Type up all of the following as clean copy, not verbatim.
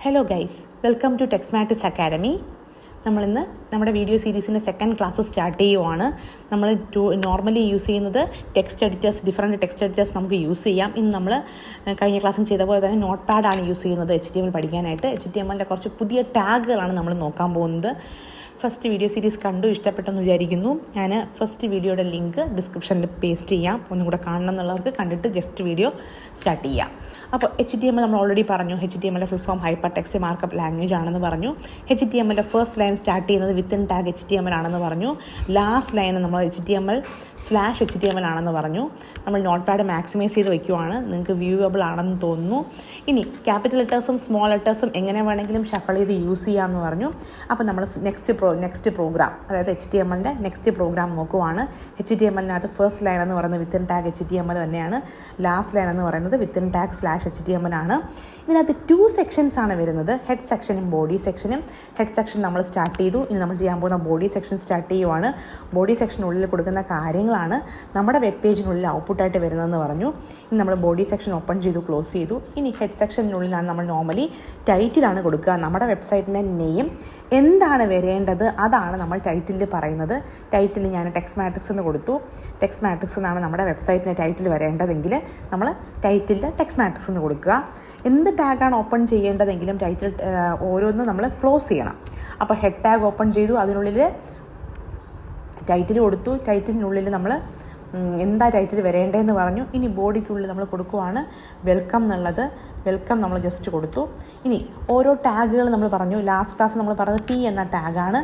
Hello guys, welcome to Texmatics academy. നമ്മളിന്ന് നമ്മുടെ video സീരീസിൻ്റെ സെക്കൻഡ് ക്ലാസ് സ്റ്റാർട്ട് ചെയ്യുവാണ്. നമ്മൾ നോർമലി യൂസ് ചെയ്യുന്നത് text editors, different text editors നമുക്ക് യൂസ് ചെയ്യാം. ഇന്ന് നമ്മൾ കഴിഞ്ഞ ക്ലാസ്സിൽ ചെയ്ത പോലെ തന്നെ നോട്ട് പാഡാണ് യൂസ് ചെയ്യുന്നത് HTML പഠിക്കാനായിട്ട്. HTMLൻ്റെ കുറച്ച് പുതിയ ടാഗുകളാണ് നമ്മൾ നോക്കാൻ പോകുന്നത്. ഫസ്റ്റ് വീഡിയോ സീരീസ് കണ്ടു ഇഷ്ടപ്പെട്ടെന്ന് വിചാരിക്കുന്നു. ഞാൻ ഫസ്റ്റ് വീഡിയോയുടെ ലിങ്ക് ഡിസ്ക്രിപ്ഷനിൽ പേസ്റ്റ് ചെയ്യാം. ഒന്നും കൂടെ കാണണം എന്നുള്ളവർക്ക് കണ്ടിട്ട് ജസ്റ്റ് വീഡിയോ സ്റ്റാർട്ട് ചെയ്യാം. അപ്പോൾ HTML നമ്മൾ ഓൾറെഡി പറഞ്ഞു. HTMLൻ്റെ full form hypertext markup language ആണെന്ന് പറഞ്ഞു. HTMLൻ്റെ ഫസ്റ്റ് ലൈൻ സ്റ്റാർട്ട് ചെയ്യുന്നത് വിത്തിൻ ടാഗ് HTML ആണെന്ന് പറഞ്ഞു. ലാസ്റ്റ് ലൈൻ നമ്മൾ HTML/HTML ആണെന്ന് പറഞ്ഞു. നമ്മൾ നോട്ട് പാഡ് മാക്സിമൈസ് ചെയ്ത് വയ്ക്കുവാണ്. നിങ്ങൾക്ക് വ്യൂവബിൾ ആണെന്ന് തോന്നുന്നു. ഇനി ക്യാപിറ്റൽ ലെറ്റേഴ്സും സ്മോൾ ലെറ്റേഴ്സും എങ്ങനെ വേണമെങ്കിലും ഷഫിൾ ചെയ്ത് യൂസ് ചെയ്യാമെന്ന് പറഞ്ഞു. അപ്പോൾ നമ്മൾ നെക്സ്റ്റ് പ്രോഗ്രാം, അതായത് HTMLൻ്റെ നെക്സ്റ്റ് പ്രോഗ്രാം നോക്കുവാണ്. HTMLനകത്ത് ഫസ്റ്റ് ലൈൻ എന്ന് പറയുന്നത് വിത്തിൻ ടാഗ് HTML തന്നെയാണ്. ലാസ്റ്റ് ലൈൻ എന്ന് പറയുന്നത് വിത്തിൻ ടാഗ്/HTML ആണ്. ഇതിനകത്ത് 2 സെക്ഷൻസ് ആണ് വരുന്നത്, ഹെഡ് സെക്ഷനും ബോഡി സെക്ഷനും. ഹെഡ് സെക്ഷൻ നമ്മൾ സ്റ്റാർട്ട് ചെയ്തു. ഇനി നമ്മൾ ചെയ്യാൻ പോകുന്ന ബോഡി സെക്ഷൻ സ്റ്റാർട്ട് ചെയ്യുവാണ്. ബോഡി സെക്ഷനുള്ളിൽ കൊടുക്കുന്ന കാര്യങ്ങളാണ് നമ്മുടെ വെബ് പേജിനുള്ളിൽ ഔട്ട്പുട്ടായിട്ട് വരുന്നതെന്ന് പറഞ്ഞു. ഇനി നമ്മൾ ബോഡി സെക്ഷൻ ഓപ്പൺ ചെയ്തു, ക്ലോസ് ചെയ്തു. ഇനി ഹെഡ് സെക്ഷനുള്ളിലാണ് നമ്മൾ നോർമലി ടൈറ്റിലാണ് കൊടുക്കുക. നമ്മുടെ വെബ്സൈറ്റിൻ്റെ നെയിം എന്താണ് വരേണ്ടത് അതാണ് നമ്മൾ ടൈറ്റിലിൽ പറയുന്നത്. ടൈറ്റിൽ ഞാൻ ടെക്സ്റ്റ് മാട്രിക്സ് എന്ന് കൊടുത്തു. ടെക്സ്റ്റ് മാട്രിക്സ് എന്നാണ് നമ്മുടെ വെബ്സൈറ്റിൻ്റെ ടൈറ്റിൽ വരേണ്ടതെങ്കിൽ നമ്മൾ ടൈറ്റിലിൽ ടെക്സ്റ്റ് മാട്രിക്സ് എന്ന് കൊടുക്കുക. എന്ത് ടാഗാണ് ഓപ്പൺ ചെയ്യേണ്ടതെങ്കിലും ടൈറ്റിൽ ഓരോന്നും നമ്മൾ ക്ലോസ് ചെയ്യണം. അപ്പോൾ ഹെഡ് ടാഗ് ഓപ്പൺ ചെയ്തു, അതിനുള്ളിൽ ടൈറ്റിൽ കൊടുത്തു. ടൈറ്റിലിനുള്ളിൽ നമ്മൾ എന്താ ടൈറ്റിൽ വരേണ്ടതെന്ന് പറഞ്ഞു. ഇനി ബോഡിക്കുള്ളിൽ നമ്മൾ കൊടുക്കുവാണ് വെൽക്കം എന്നുള്ളത്. വെൽക്കം നമ്മൾ ജസ്റ്റ് കൊടുത്തു. ഇനി ഓരോ ടാഗുകൾ നമ്മൾ പറഞ്ഞു. ലാസ്റ്റ് ക്ലാസ് നമ്മൾ പറഞ്ഞത് P എന്ന ടാഗാണ്.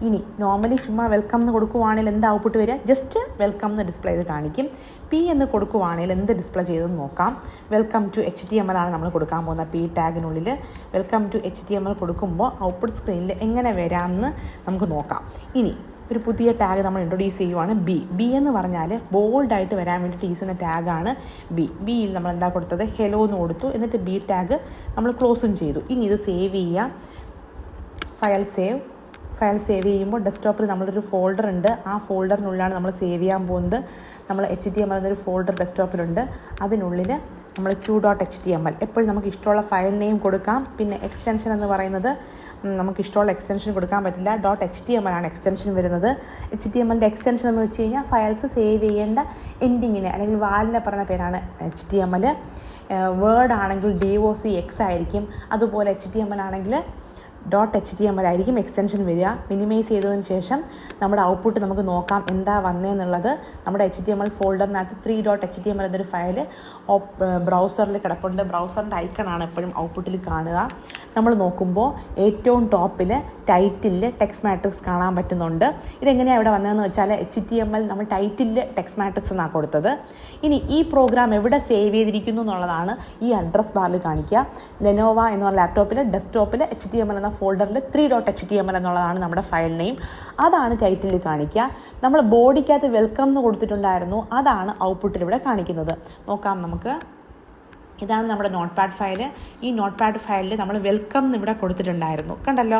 ഇനി നോർമലി ചുമ്മാ വെൽക്കം എന്ന് കൊടുക്കുവാണെങ്കിൽ എന്ത് ഔട്ട്പുട്ട് വരിക? ജസ്റ്റ് വെൽക്കം എന്ന് ഡിസ്പ്ലേ ചെയ്ത് കാണിക്കും. P എന്ന് കൊടുക്കുവാണെങ്കിൽ എന്ത് ഡിസ്പ്ലേ ചെയ്തെന്ന് നോക്കാം. വെൽക്കം ടു HTML ആണ് നമ്മൾ കൊടുക്കാൻ പോകുന്ന P ടാഗിനുള്ളിൽ. വെൽക്കം ടു HTML കൊടുക്കുമ്പോൾ ഔട്ട്പുട്ട് സ്ക്രീനിൽ എങ്ങനെ വരാമെന്ന് നമുക്ക് നോക്കാം. ഇനി ഒരു പുതിയ ടാഗ് നമ്മൾ ഇൻട്രൊഡ്യൂസ് ചെയ്യുവാണ്. ബി എന്ന് പറഞ്ഞാൽ ബോൾഡായിട്ട് വരാൻ വേണ്ടിയിട്ട് യൂസ് ചെയ്യുന്ന ടാഗാണ് ബിയിൽ നമ്മൾ എന്താ കൊടുത്തത്? ഹെലോ എന്ന് കൊടുത്തു. എന്നിട്ട് B ടാഗ് നമ്മൾ ക്ലോസും ചെയ്തു. ഇനി ഇത് സേവ് ചെയ്യാം. ഫയൽ സേവ് ചെയ്യുമ്പോൾ ഡെസ്ക്ടോപ്പിൽ നമ്മളൊരു ഫോൾഡർ ഉണ്ട്. ആ ഫോൾഡറിനുള്ളിലാണ് നമ്മൾ സേവ് ചെയ്യാൻ പോകുന്നത്. നമ്മൾ HTML എന്നൊരു ഫോൾഡർ ഡെസ്ക്ടോപ്പിലുണ്ട്. അതിനുള്ളിൽ നമ്മൾ 2.html എപ്പോഴും നമുക്ക് ഇഷ്ടമുള്ള ഫയൽ നെയിം കൊടുക്കാം. പിന്നെ എക്സ്റ്റൻഷൻ എന്ന് പറയുന്നത് നമുക്ക് ഇഷ്ടമുള്ള എക്സ്റ്റൻഷൻ കൊടുക്കാൻ പറ്റില്ല. .html ആണ് എക്സ്റ്റൻഷൻ വരുന്നത്. HTMLൻ്റെ എക്സ്റ്റൻഷൻ എന്ന് വെച്ച് കഴിഞ്ഞാൽ ഫയൽസ് സേവ് ചെയ്യേണ്ട എൻഡിങ്ങിന് അല്ലെങ്കിൽ വാലിനെ പറഞ്ഞ പേരാണ് HTML. വേർഡ് ആണെങ്കിൽ DOCX ആയിരിക്കും. അതുപോലെ HTML ആണെങ്കിൽ .html ആയിരിക്കും എക്സ്റ്റൻഷൻ വരിക. മിനിമൈസ് ചെയ്തതിന് ശേഷം നമ്മുടെ ഔട്ട്പുട്ട് നമുക്ക് നോക്കാം എന്താ വന്നതെന്നുള്ളത്. നമ്മുടെ HTML ഫോൾഡറിനകത്ത് 3.html എന്നൊരു ഫയൽ ബ്രൗസറിൽ കിടപ്പുണ്ട്. ബ്രൗസറിൻ്റെ ഐക്കണാണ് എപ്പോഴും ഔട്ട്പുട്ടിൽ കാണുക. നമ്മൾ നോക്കുമ്പോൾ ഏറ്റവും ടോപ്പിൽ ടൈറ്റിലിൽ ടെക്സ്റ്റ് മാട്രിക്സ് കാണാൻ പറ്റുന്നുണ്ട്. ഇതെങ്ങനെയാണ് ഇവിടെ വന്നതെന്ന് വെച്ചാൽ HTML നമ്മൾ ടൈറ്റിലിൽ ടെക്സ്റ്റ് മാട്രിക്സ് എന്നാണ് കൊടുത്തത്. ഇനി ഈ പ്രോഗ്രാം എവിടെ സേവ് ചെയ്തിരിക്കുന്നു എന്നുള്ളതാണ് ഈ അഡ്രസ് ബാറിൽ കാണിക്കുക. ലെനോവ എന്ന ലാപ്ടോപ്പിൽ ഡെസ്ക്ടോപ്പിൽ HTML എന്ന ഫോൾഡറിൽ 3.html എന്നുള്ളതാണ് നമ്മുടെ ഫയൽ നെയിം. അതാണ് ടൈറ്റിലിൽ കാണിക്കുക. നമ്മൾ ബോഡിക്കകത്ത് വെൽക്കം എന്ന് കൊടുത്തിട്ടുണ്ടായിരുന്നു. അതാണ് ഔട്ട്പുട്ടിൽ ഇവിടെ കാണിക്കുന്നത്. നോക്കാം നമുക്ക്. ഇതാണ് നമ്മുടെ നോട്ട് പാഡ് ഫയൽ. ഈ നോട്ട് പാഡ് ഫയലിൽ നമ്മൾ വെൽക്കം എന്ന് ഇവിടെ കൊടുത്തിട്ടുണ്ടായിരുന്നു. കണ്ടല്ലോ,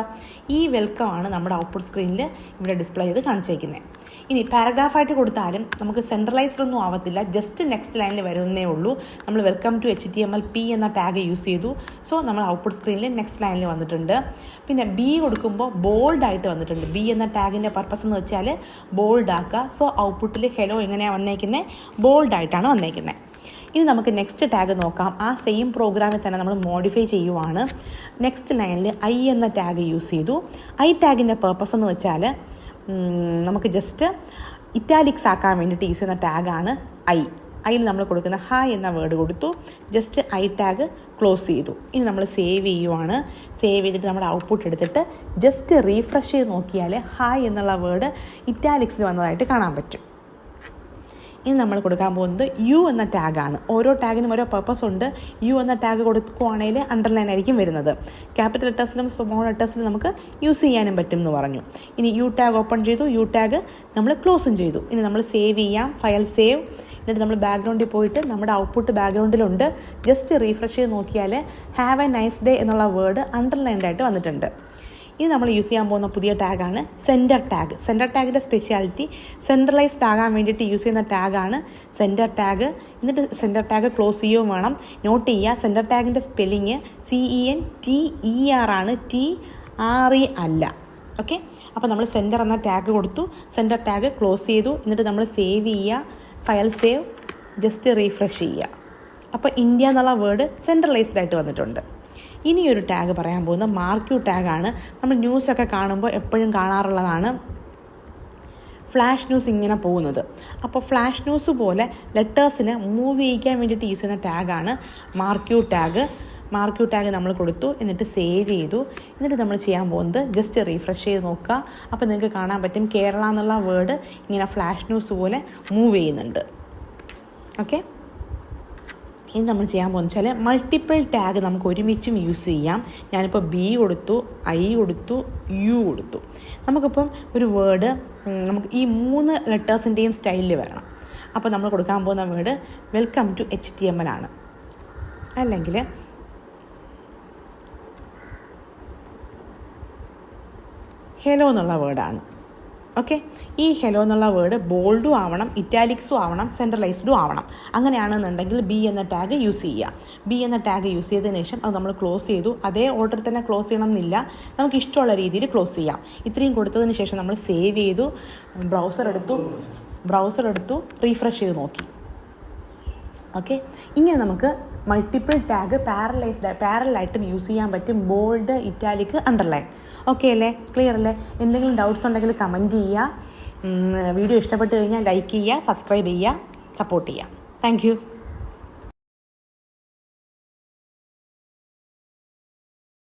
ഈ വെൽക്കം ആണ് നമ്മുടെ ഔട്ട്പുട്ട് സ്ക്രീനിൽ ഇവിടെ ഡിസ്പ്ലേ ചെയ്ത് കാണിച്ചേക്കുന്നത്. ഇനി പാരഗ്രാഫായിട്ട് കൊടുത്താലും നമുക്ക് സെൻട്രലൈസ്ഡ് ഒന്നും ആവത്തില്ല. ജസ്റ്റ് നെക്സ്റ്റ് ലൈനിൽ വരുന്നേ ഉള്ളൂ. നമ്മൾ വെൽക്കം ടു HTML P എന്ന ടാഗ് യൂസ് ചെയ്തു. സോ നമ്മൾ ഔട്ട്പുട്ട് സ്ക്രീനിൽ നെക്സ്റ്റ് ലൈനിൽ വന്നിട്ടുണ്ട്. പിന്നെ B കൊടുക്കുമ്പോൾ ബോൾഡായിട്ട് വന്നിട്ടുണ്ട്. B എന്ന ടാഗിൻ്റെ പർപ്പസ് എന്ന് വെച്ചാൽ ബോൾഡ് ആക്കുക. സോ ഔട്ട്പുട്ടിൽ ഹെലോ എങ്ങനെയാണ് വന്നേക്കുന്നത്? ബോൾഡായിട്ടാണ് വന്നേക്കുന്നത്. ഇനി നമുക്ക് നെക്സ്റ്റ് ടാഗ് നോക്കാം. ആ സെയിം പ്രോഗ്രാമിൽ തന്നെ നമ്മൾ മോഡിഫൈ ചെയ്യുവാണ്. നെക്സ്റ്റ് ലൈനിൽ I എന്ന ടാഗ് യൂസ് ചെയ്തു. I ടാഗിൻ്റെ പർപ്പസ് എന്ന് വെച്ചാൽ നമുക്ക് ജസ്റ്റ് ഇറ്റാലിക്സ് ആക്കാൻ വേണ്ടിയിട്ട് യൂസ് ചെയ്യുന്ന ടാഗാണ് ഐയിൽ നമ്മൾ കൊടുക്കുന്ന ഹായ് എന്ന വേർഡ് കൊടുത്തു. ജസ്റ്റ് I ടാഗ് ക്ലോസ് ചെയ്തു. ഇനി നമ്മൾ സേവ് ചെയ്യുവാണ്. സേവ് ചെയ്തിട്ട് നമ്മുടെ ഔട്ട്പുട്ട് എടുത്തിട്ട് ജസ്റ്റ് റീഫ്രഷ് ചെയ്ത് നോക്കിയാൽ ഹായ് എന്നുള്ള വേർഡ് ഇറ്റാലിക്സിൽ വന്നതായിട്ട് കാണാൻ പറ്റും. ഇനി നമ്മൾ കൊടുക്കാൻ പോകുന്നത് U എന്ന ടാഗാണ്. ഓരോ ടാഗിനും ഓരോ പർപ്പസ് ഉണ്ട്. U എന്ന ടാഗ് കൊടുക്കുകയാണെങ്കിൽ അണ്ടർലൈൻ ആയിരിക്കും വരുന്നത്. ക്യാപിറ്റൽ ലെറ്റേഴ്സിലും സ്മോൾ ലെറ്റേഴ്സിലും നമുക്ക് യൂസ് ചെയ്യാനും പറ്റും എന്ന് പറഞ്ഞു. ഇനി U ടാഗ് ഓപ്പൺ ചെയ്തു. U ടാഗ് നമ്മൾ ക്ലോസും ചെയ്തു. ഇനി നമ്മൾ സേവ് ചെയ്യാം. File save. എന്നിട്ട് നമ്മൾ ബാക്ക്ഗ്രൗണ്ടിൽ പോയിട്ട് നമ്മുടെ ഔട്ട്പുട്ട് ബാക്ക്ഗ്രൗണ്ടിലുണ്ട്. ജസ്റ്റ് റീഫ്രഷ് ചെയ്ത് നോക്കിയാൽ ഹാവ് എ നൈസ് ഡേ എന്നുള്ള വേർഡ് അണ്ടർലൈൻഡ് ആയിട്ട് വന്നിട്ടുണ്ട്. ഇത് നമ്മൾ യൂസ് ചെയ്യാൻ പോകുന്ന പുതിയ ടാഗാണ് സെൻറ്റർ ടാഗ്. സെൻറ്റർ ടാഗിൻ്റെ സ്പെഷ്യാലിറ്റി സെൻട്രലൈസ്ഡ് ആകാൻ വേണ്ടിയിട്ട് യൂസ് ചെയ്യുന്ന ടാഗാണ് സെൻറ്റർ ടാഗ്. എന്നിട്ട് സെൻറ്റർ ടാഗ് ക്ലോസ് ചെയ്യുകയും വേണം. നോട്ട് ചെയ്യുക, സെൻറ്റർ ടാഗിൻ്റെ സ്പെല്ലിങ് CENTER ആണ്, TRE അല്ല. ഓക്കെ, അപ്പോൾ നമ്മൾ സെൻറ്റർ എന്ന ടാഗ് കൊടുത്തു, സെൻറ്റർ ടാഗ് ക്ലോസ് ചെയ്തു. എന്നിട്ട് നമ്മൾ സേവ് ചെയ്യുക, ഫയൽ സേവ്, ജസ്റ്റ് റീഫ്രഷ് ചെയ്യുക. അപ്പോൾ ഇന്ത്യ എന്നുള്ള വേർഡ് സെൻട്രലൈസ്ഡ് ആയിട്ട് വന്നിട്ടുണ്ട്. ഇനിയൊരു ടാഗ് പറയാൻ പോകുന്നത് മാർക്യൂ ടാഗാണ്. നമ്മൾ ന്യൂസൊക്കെ കാണുമ്പോൾ എപ്പോഴും കാണാറുള്ളതാണ് ഫ്ലാഷ് ന്യൂസ് ഇങ്ങനെ പോകുന്നത്. അപ്പോൾ ഫ്ലാഷ് ന്യൂസ് പോലെ ലെറ്റേഴ്സിന് മൂവ് ചെയ്യിക്കാൻ വേണ്ടിയിട്ട് യൂസ് ചെയ്യുന്ന ടാഗാണ് മാർക്യൂ ടാഗ്. മാർക്യൂ ടാഗ് നമ്മൾ കൊടുത്തു, എന്നിട്ട് സേവ് ചെയ്തു. എന്നിട്ട് നമ്മൾ ചെയ്യാൻ പോകുന്നത് ജസ്റ്റ് റീഫ്രഷ് ചെയ്ത് നോക്കുക. അപ്പോൾ നിങ്ങൾക്ക് കാണാൻ പറ്റും കേരള എന്നുള്ള വേർഡ് ഇങ്ങനെ ഫ്ലാഷ് ന്യൂസ് പോലെ മൂവ് ചെയ്യുന്നുണ്ട്. ഓക്കെ, ഇനി നമ്മൾ ചെയ്യാൻ പോകുന്നത് വെച്ചാൽ മൾട്ടിപ്പിൾ ടാഗ് നമുക്ക് ഒരുമിച്ചും യൂസ് ചെയ്യാം. ഞാനിപ്പോൾ B കൊടുത്തു, I കൊടുത്തു, U കൊടുത്തു. നമുക്കിപ്പം ഒരു വേർഡ് നമുക്ക് ഈ 3 ലെറ്റേഴ്സിൻ്റെയും സ്റ്റൈലിൽ വരണം. അപ്പോൾ നമ്മൾ കൊടുക്കാൻ പോകുന്ന വേർഡ് വെൽക്കം ടു HTML ആണ്, അല്ലെങ്കിൽ ഹെലോ എന്നുള്ള വേർഡാണ്. ഓക്കെ, ഈ ഹെലോ എന്നുള്ള വേർഡ് ബോൾഡും ആവണം, ഇറ്റാലിക്സും ആവണം, സെൻട്രലൈസ്ഡും ആവണം. അങ്ങനെയാണെന്നുണ്ടെങ്കിൽ B എന്ന ടാഗ് യൂസ് ചെയ്യുക. B എന്ന ടാഗ് യൂസ് ചെയ്തതിന് ശേഷം അത് നമ്മൾ ക്ലോസ് ചെയ്തു. അതേ ഓർഡറിൽ തന്നെ ക്ലോസ് ചെയ്യണം എന്നില്ല, നമുക്ക് ഇഷ്ടമുള്ള രീതിയിൽ ക്ലോസ് ചെയ്യാം. ഇത്രയും കൊടുത്തതിന് ശേഷം നമ്മൾ സേവ് ചെയ്തു, ബ്രൗസർ എടുത്തു, റീഫ്രഷ് ചെയ്ത് നോക്കി. ഓക്കെ, ഇങ്ങനെ നമുക്ക് മൾട്ടിപ്പിൾ ടാഗ് പാരലായിട്ടും യൂസ് ചെയ്യാൻ പറ്റും. Bold, italic, underline. ഓക്കെ അല്ലേ, ക്ലിയർ അല്ലേ? എന്തെങ്കിലും ഡൗട്ട്സ് ഉണ്ടെങ്കിൽ കമൻറ്റ് ചെയ്യുക. വീഡിയോ ഇഷ്ടപ്പെട്ട് കഴിഞ്ഞാൽ ലൈക്ക് ചെയ്യുക, സബ്സ്ക്രൈബ് ചെയ്യുക, സപ്പോർട്ട് ചെയ്യുക. Thank you.